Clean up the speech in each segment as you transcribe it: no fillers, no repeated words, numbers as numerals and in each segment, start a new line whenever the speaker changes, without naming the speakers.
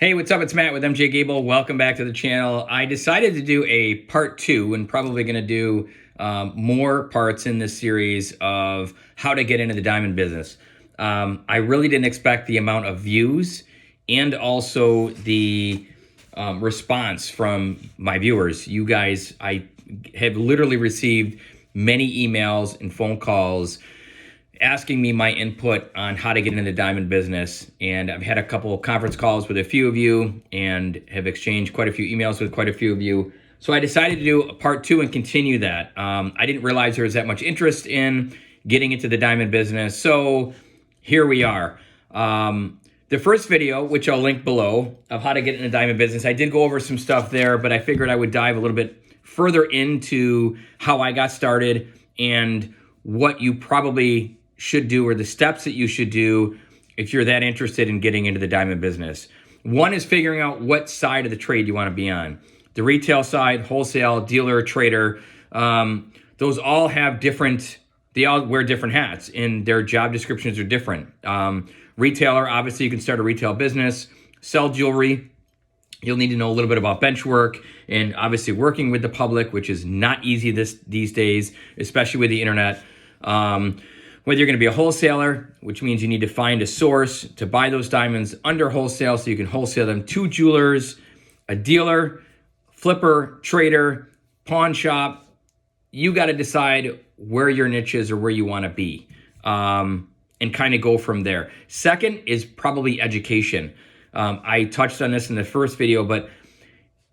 Hey, what's up? It's Matt with MJ Gabel. Welcome back to the channel. I decided to do a part 2 and probably going to do more parts in this series of how to get into the diamond business. I really didn't expect the amount of views and also the response from my viewers. You guys, I have literally received many emails and phone calls asking me my input on how to get into the diamond business. And I've had a couple of conference calls with a few of you and have exchanged quite a few emails with quite a few of you. So I decided to do a part 2 and continue that. I didn't realize there was that much interest in getting into the diamond business. So here we are. The first video, which I'll link below, of how to get into the diamond business, I did go over some stuff there, but I figured I would dive a little bit further into how I got started and what you probably should do, or the steps that you should do if you're that interested in getting into the diamond business. One is figuring out what side of the trade you want to be on. The retail side, wholesale, dealer, trader, those all have different, they all wear different hats and their job descriptions are different. Retailer, obviously you can start a retail business, sell jewelry. You'll need to know a little bit about bench work and obviously working with the public, which is not easy these days, especially with the internet. Whether you're going to be a wholesaler, which means you need to find a source to buy those diamonds under wholesale so you can wholesale them to jewelers, a dealer, flipper, trader, pawn shop. You got to decide where your niche is or where you want to be, and kind of go from there. Second is probably education. I touched on this in the first video, but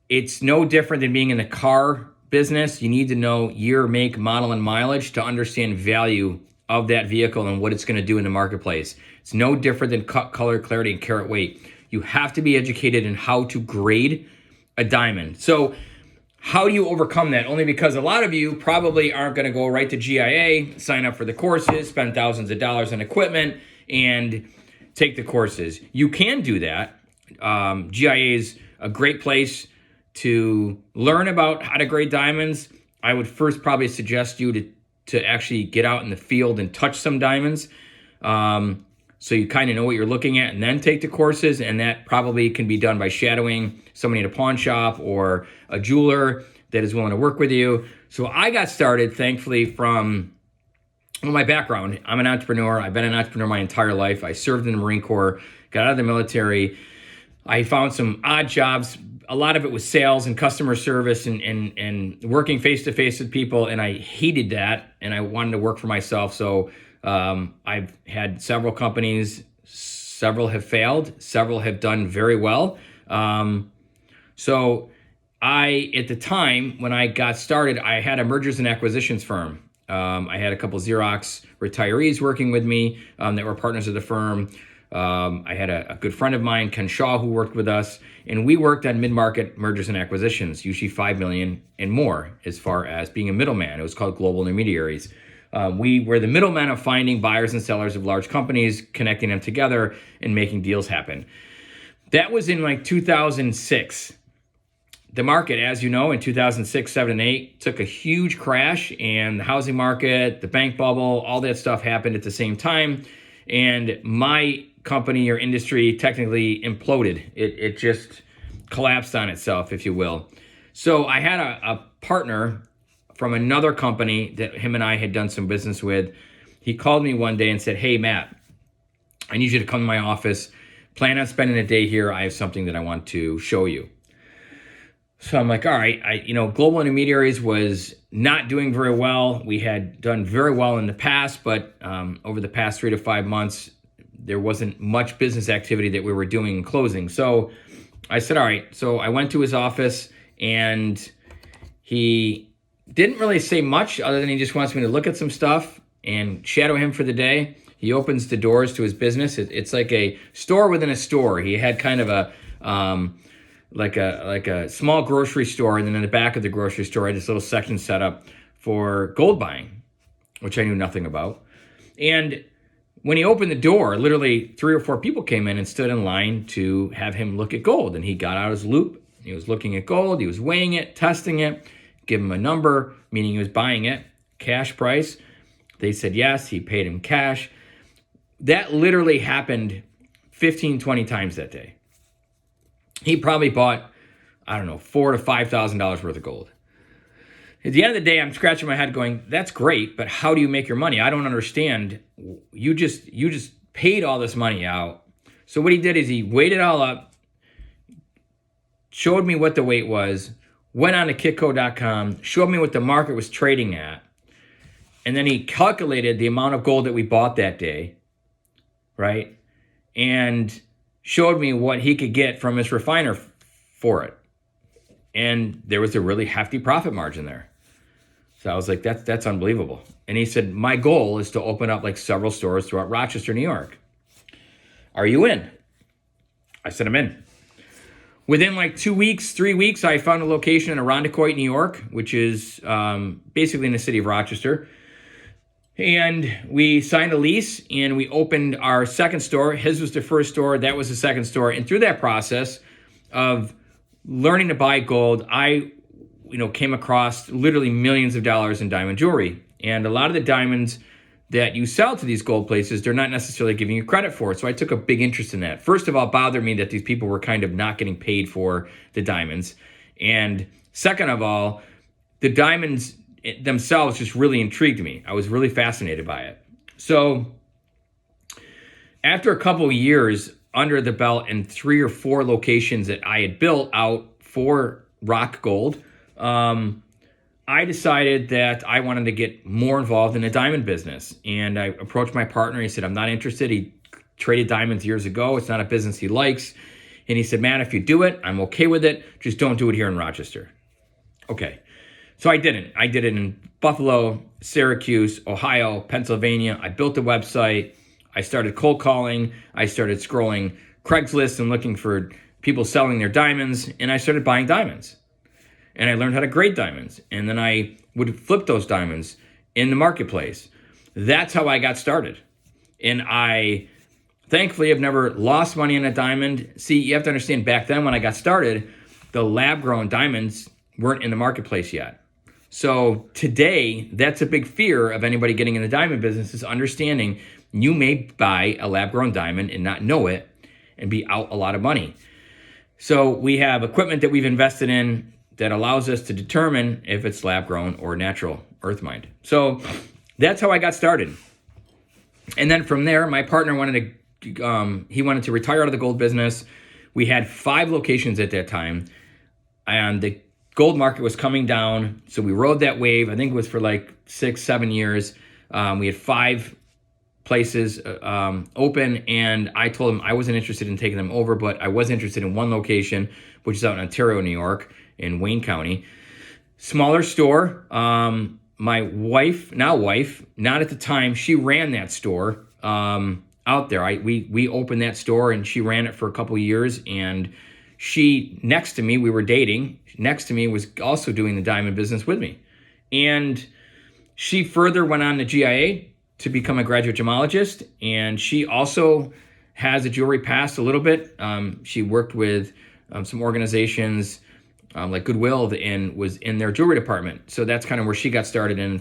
it's no different than being in the car business. You need to know year, make, model, and mileage to understand value of that vehicle and what it's going to do in the marketplace. It's no different than cut, color, clarity, and carat weight. You have to be educated in how to grade a diamond. So how do you overcome that? Only because a lot of you probably aren't going to go right to GIA, sign up for the courses, spend thousands of dollars on equipment, and take the courses. You can do that. GIA is a great place to learn about how to grade diamonds. I would first probably suggest you to actually get out in the field and touch some diamonds, so you kind of know what you're looking at, and then take the courses. And that probably can be done by shadowing somebody at a pawn shop or a jeweler that is willing to work with you. So I got started, thankfully, from my background. I'm an entrepreneur. I've been an entrepreneur my entire life. I served in the Marine Corps, got out of the military. I found some odd jobs. A lot of it was sales and customer service and working face-to-face with people, and I hated that, and I wanted to work for myself. So I've had several companies. Several have failed. Several have done very well. So at the time when I got started, I had a mergers and acquisitions firm. I had a couple Xerox retirees working with me that were partners of the firm. I had a good friend of mine, Ken Shaw, who worked with us, and we worked on mid-market mergers and acquisitions, usually $5 million and more, as far as being a middleman. It was called global intermediaries. We were the middlemen of finding buyers and sellers of large companies, connecting them together, and making deals happen. That was in like 2006. The market, as you know, in 2006, 7, and 8, took a huge crash, and the housing market, the bank bubble, all that stuff happened at the same time. And my company or industry technically imploded. It just collapsed on itself, if you will. So I had a partner from another company that him and I had done some business with. He called me one day and said, "Hey, Matt, I need you to come to my office. Plan on spending a day here. I have something that I want to show you." So I'm like, all right, global intermediaries was not doing very well. We had done very well in the past, but over the past 3 to 5 months, there wasn't much business activity that we were doing and closing. So I said, all right. So I went to his office, and he didn't really say much other than he just wants me to look at some stuff and shadow him for the day. He opens the doors to his business. It's like a store within a store. He had kind of a like a small grocery store, and then in the back of the grocery store, I had this little section set up for gold buying, which I knew nothing about. And when he opened the door, literally 3 or 4 people came in and stood in line to have him look at gold. And he got out his loop. He was looking at gold. He was weighing it, testing it, give him a number, meaning he was buying it, cash price. They said yes. He paid him cash. That literally happened 15, 20 times that day. He probably bought, I don't know, $4,000 to $5,000 worth of gold. At the end of the day, I'm scratching my head going, that's great, but how do you make your money? I don't understand. You just paid all this money out. So what he did is he weighed it all up, showed me what the weight was, went on to kitco.com, showed me what the market was trading at, and then he calculated the amount of gold that we bought that day, right? And showed me what he could get from his refiner for it. And there was a really hefty profit margin there. So I was like, that's unbelievable. And he said, my goal is to open up like several stores throughout Rochester, New York. Are you in? I said, I'm in. Within like 2 weeks, 3 weeks, I found a location in Irondequoit, New York, which is basically in the city of Rochester. And we signed a lease and we opened our second store. His was the first store. That was the second store. And through that process of learning to buy gold, I came across literally millions of dollars in diamond jewelry. And a lot of the diamonds that you sell to these gold places, they're not necessarily giving you credit for. So I took a big interest in that. First of all, it bothered me that these people were kind of not getting paid for the diamonds. And second of all, the diamonds themselves just really intrigued me. I was really fascinated by it. So after a couple of years under the belt in 3 or 4 locations that I had built out for rock gold, I decided that I wanted to get more involved in the diamond business. And I approached my partner. He said, I'm not interested. He traded diamonds years ago. It's not a business he likes. And he said, man, if you do it, I'm okay with it. Just don't do it here in Rochester. Okay. So I didn't. I did it in Buffalo, Syracuse, Ohio, Pennsylvania. I built a website. I started cold calling. I started scrolling Craigslist and looking for people selling their diamonds. And I started buying diamonds. And I learned how to grade diamonds. And then I would flip those diamonds in the marketplace. That's how I got started. And I thankfully have never lost money on a diamond. See, you have to understand, back then when I got started, the lab-grown diamonds weren't in the marketplace yet. So today, that's a big fear of anybody getting in the diamond business, is understanding you may buy a lab-grown diamond and not know it and be out a lot of money. So we have equipment that we've invested in that allows us to determine if it's lab-grown or natural earth mined. So that's how I got started. And then from there, my partner wanted to retire out of the gold business. We had 5 locations at that time, and the gold market was coming down. So we rode that wave. I think it was for like 6-7 years. We had 5 places open, and I told him I wasn't interested in taking them over, but I was interested in one location, which is out in Ontario, New York, in Wayne County. Smaller store. My wife, not at the time, she ran that store out there. We opened that store, and she ran it for a couple of years, and she, next to me, we were dating, next to me was also doing the diamond business with me. And she further went on to GIA to become a graduate gemologist, and she also has a jewelry past a little bit. She worked with some organizations like Goodwill and was in their jewelry department. So that's kind of where she got started, and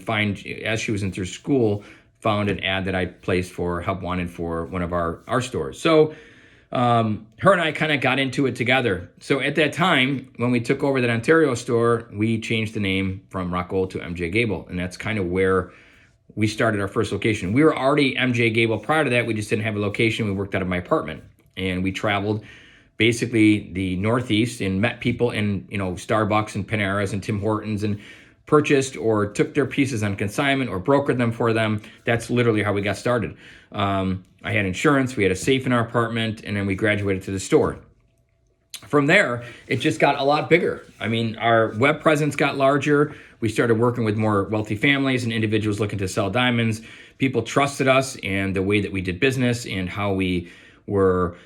as she was in through school, found an ad that I placed for help wanted for one of our stores. So her and I kind of got into it together. So at that time, when we took over that Ontario store, we changed the name from Rock Gold to MJ Gabel, and that's kind of where we started our first location. We were already MJ Gabel prior to that. We just didn't have a location. We worked out of my apartment, and we traveled basically the Northeast and met people in Starbucks and Panera's and Tim Hortons, and purchased or took their pieces on consignment or brokered them for them. That's literally how we got started. I had insurance, we had a safe in our apartment, and then we graduated to the store. From there, it just got a lot bigger. I mean, our web presence got larger. We started working with more wealthy families and individuals looking to sell diamonds. People trusted us and the way that we did business and how we were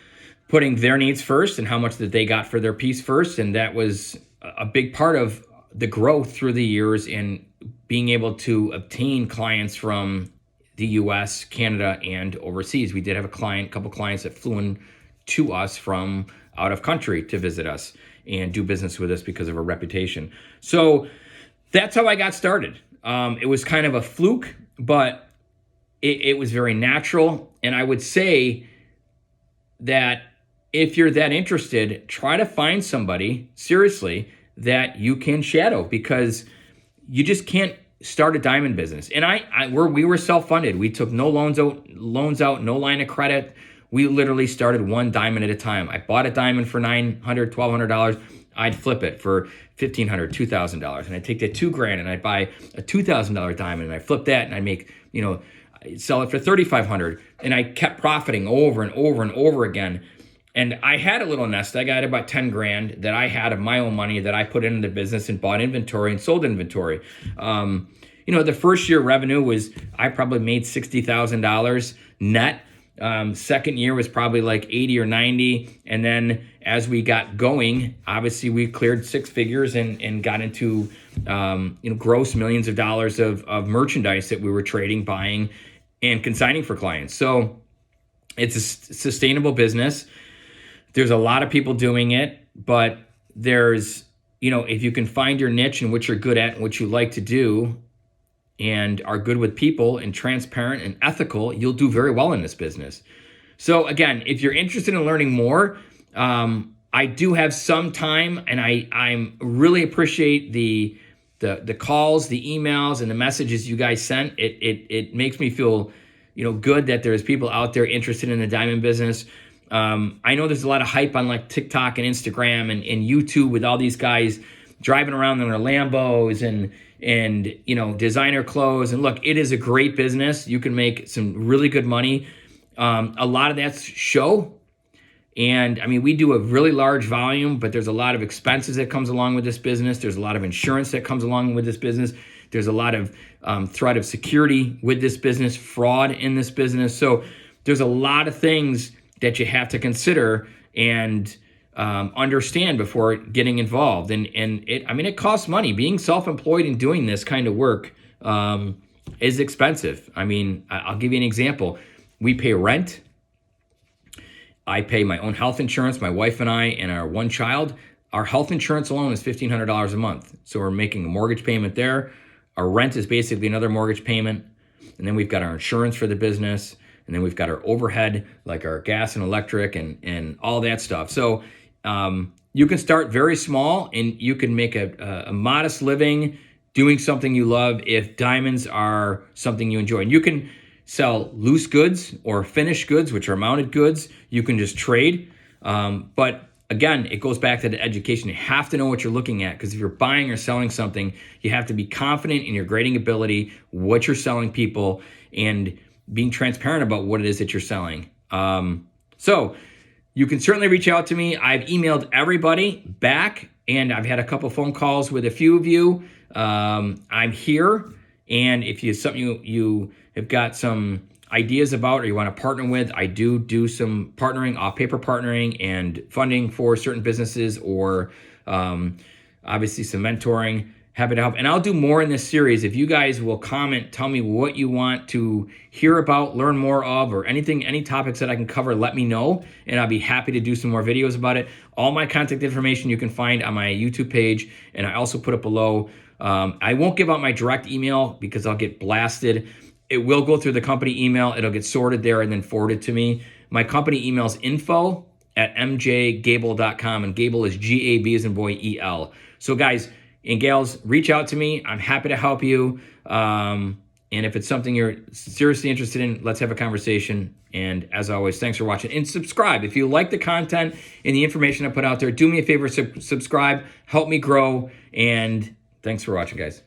putting their needs first and how much that they got for their piece first. And that was a big part of the growth through the years and being able to obtain clients from the US, Canada, and overseas. We did have a couple clients that flew in to us from out of country to visit us and do business with us because of our reputation. So that's how I got started. It was kind of a fluke, but it was very natural. And I would say that if you're that interested, try to find somebody, seriously, that you can shadow, because you just can't start a diamond business. And we were self-funded. We took no loans out, no line of credit. We literally started one diamond at a time. I bought a diamond for $900, $1,200. I'd flip it for $1,500, $2,000. And I'd take that $2,000 and I'd buy a $2,000 diamond and I flip that and I make, I'd sell it for $3,500. And I kept profiting over and over and over again. And I had a little nest. I got about $10,000 that I had of my own money that I put into the business and bought inventory and sold inventory. The first year revenue was, I probably made $60,000 net. Second year was probably like 80 or 90. And then as we got going, obviously we cleared six figures and got into, gross millions of dollars of merchandise that we were trading, buying, and consigning for clients. So it's a sustainable business. There's a lot of people doing it, but there's, if you can find your niche and what you're good at and what you like to do and are good with people and transparent and ethical, you'll do very well in this business. So again, if you're interested in learning more, I do have some time, and I really appreciate the calls, the emails, and the messages you guys sent. It makes me feel, good that there's people out there interested in the diamond business. I know there's a lot of hype on like TikTok and Instagram and YouTube with all these guys driving around in their Lambos and designer clothes. And look, it is a great business. You can make some really good money. A lot of that's show. And I mean, we do a really large volume, but there's a lot of expenses that comes along with this business. There's a lot of insurance that comes along with this business. There's a lot of threat of security with this business, fraud in this business. So there's a lot of things that you have to consider and understand before getting involved. And it costs money. Being self-employed and doing this kind of work is expensive. I mean, I'll give you an example. We pay rent. I pay my own health insurance, my wife and I, and our one child. Our health insurance alone is $1,500 a month. So we're making a mortgage payment there. Our rent is basically another mortgage payment. And then we've got our insurance for the business. And then we've got our overhead, like our gas and electric and all that stuff. So you can start very small and you can make a modest living doing something you love if diamonds are something you enjoy. And you can sell loose goods or finished goods, which are mounted goods. You can just trade. But again, it goes back to the education. You have to know what you're looking at, because if you're buying or selling something, you have to be confident in your grading ability, what you're selling people, and being transparent about what it is that you're selling. So you can certainly reach out to me. I've emailed everybody back, and I've had a couple phone calls with a few of you. I'm here, and if you something you have got some ideas about or you want to partner with, I do some partnering, off-paper partnering and funding for certain businesses, or obviously some mentoring. Happy to help. And I'll do more in this series. If you guys will comment, tell me what you want to hear about, learn more of, or any topics that I can cover, let me know. And I'll be happy to do some more videos about it. All my contact information you can find on my YouTube page. And I also put it below. I won't give out my direct email because I'll get blasted. It will go through the company email. It'll get sorted there and then forwarded to me. My company email is info@mjgabel.com. And Gabel is Gab as in boy, EL. So guys and gals, reach out to me. I'm happy to help you. And if it's something you're seriously interested in, let's have a conversation. And as always, thanks for watching. And subscribe. If you like the content and the information I put out there, do me a favor, subscribe, help me grow. And thanks for watching, guys.